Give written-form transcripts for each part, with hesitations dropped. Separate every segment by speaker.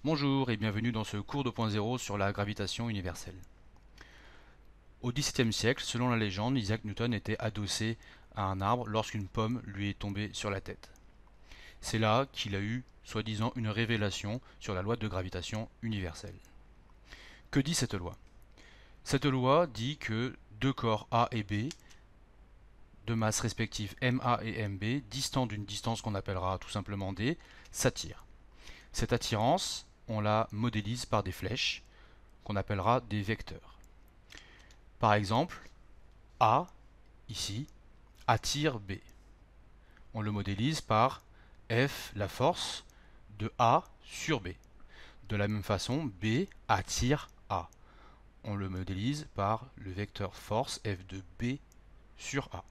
Speaker 1: Bonjour et bienvenue dans ce cours 2.0 sur la gravitation universelle. Au XVIIe siècle, selon la légende, Isaac Newton était adossé à un arbre lorsqu'une pomme lui est tombée sur la tête. C'est là qu'il a eu, soi-disant, une révélation sur la loi de gravitation universelle. Que dit cette loi? Cette loi dit que deux corps A et B, de masse respective MA et MB, distants d'une distance qu'on appellera tout simplement D, s'attirent. Cette attirance, on la modélise par des flèches, qu'on appellera des vecteurs. Par exemple, A, ici, attire B. On le modélise par F, la force, de A sur B. De la même façon, B attire A. On le modélise par le vecteur force F de B sur A.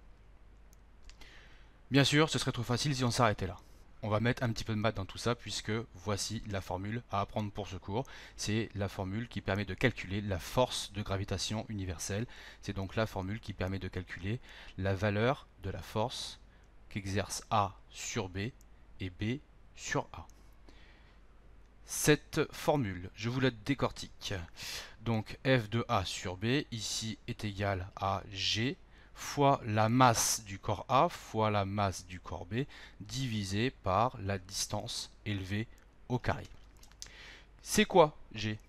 Speaker 1: Bien sûr, ce serait trop facile si on s'arrêtait là. On va mettre un petit peu de maths dans tout ça puisque voici la formule à apprendre pour ce cours. C'est la formule qui permet de calculer la force de gravitation universelle. C'est donc la formule qui permet de calculer la valeur de la force qu'exerce A sur B et B sur A. Cette formule, je vous la décortique. Donc F de A sur B ici est égal à G fois la masse du corps A fois la masse du corps B divisé par la distance élevée au carré. C'est quoi G?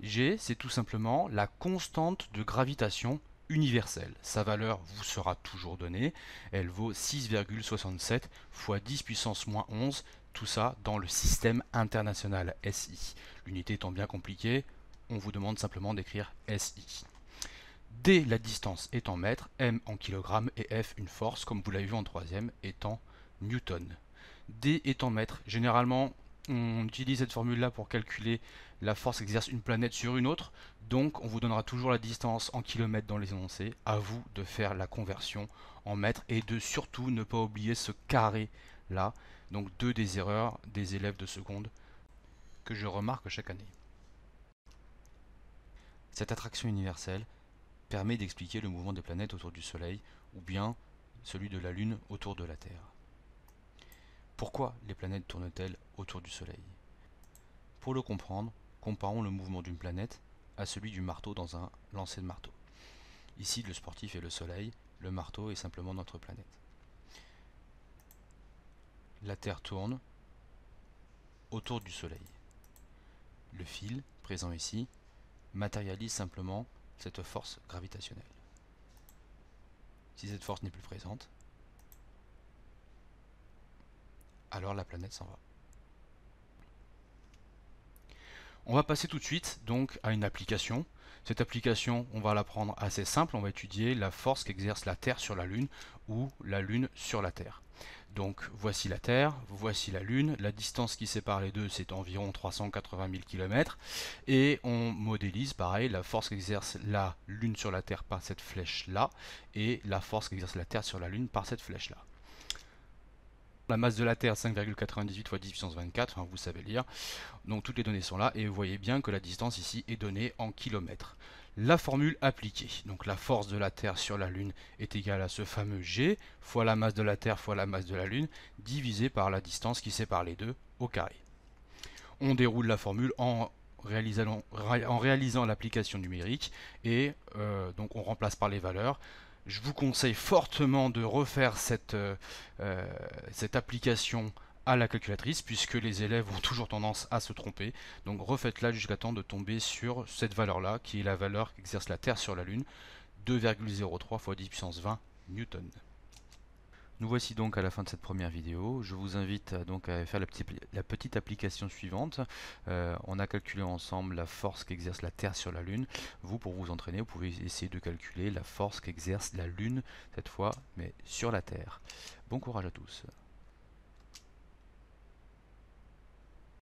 Speaker 1: G, c'est tout simplement la constante de gravitation universelle. Sa valeur vous sera toujours donnée. Elle vaut 6,67 fois 10 puissance moins 11, tout ça dans le système international SI. L'unité étant bien compliquée, on vous demande simplement d'écrire SI. D, la distance est en mètres, M en kilogrammes et F, une force, comme vous l'avez vu en troisième, est en newton. D est en mètres. Généralement, on utilise cette formule-là pour calculer la force qu'exerce une planète sur une autre. Donc, on vous donnera toujours la distance en kilomètres dans les énoncés. À vous de faire la conversion en mètres et de surtout ne pas oublier ce carré-là. Donc, deux des erreurs des élèves de seconde que je remarque chaque année. Cette attraction universelle permet d'expliquer le mouvement des planètes autour du Soleil ou bien celui de la Lune autour de la Terre. Pourquoi les planètes tournent-elles autour du Soleil? Pour le comprendre, comparons le mouvement d'une planète à celui du marteau dans un lancer de marteau. Ici, le sportif est le Soleil, le marteau est simplement notre planète. La Terre tourne autour du Soleil. Le fil, présent ici, matérialise simplement cette force gravitationnelle. Si cette force n'est plus présente, alors la planète s'en va. On va passer tout de suite donc à une application. Cette application, on va la prendre assez simple, on va étudier la force qu'exerce la Terre sur la Lune ou la Lune sur la Terre. Donc voici la Terre, voici la Lune, la distance qui sépare les deux c'est environ 380 000 km et on modélise pareil la force qu'exerce la Lune sur la Terre par cette flèche là et la force qu'exerce la Terre sur la Lune par cette flèche là. La masse de la Terre 5,98 fois 10 puissance 24, enfin, vous savez lire. Donc toutes les données sont là et vous voyez bien que la distance ici est donnée en kilomètres. La formule appliquée, donc la force de la Terre sur la Lune est égale à ce fameux G fois la masse de la Terre fois la masse de la Lune divisé par la distance qui sépare les deux au carré. On déroule la formule en réalisant l'application numérique et donc on remplace par les valeurs. Je vous conseille fortement de refaire cette application à la calculatrice puisque les élèves ont toujours tendance à se tromper. Donc refaites-la jusqu'à temps de tomber sur cette valeur-là qui est la valeur qu'exerce la Terre sur la Lune, 2,03 fois 10 puissance 20 newton. Nous voici donc à la fin de cette première vidéo. Je vous invite donc à faire la petite application suivante. On a calculé ensemble la force qu'exerce la Terre sur la Lune. Vous, pour vous entraîner, vous pouvez essayer de calculer la force qu'exerce la Lune, cette fois, mais sur la Terre. Bon courage à tous.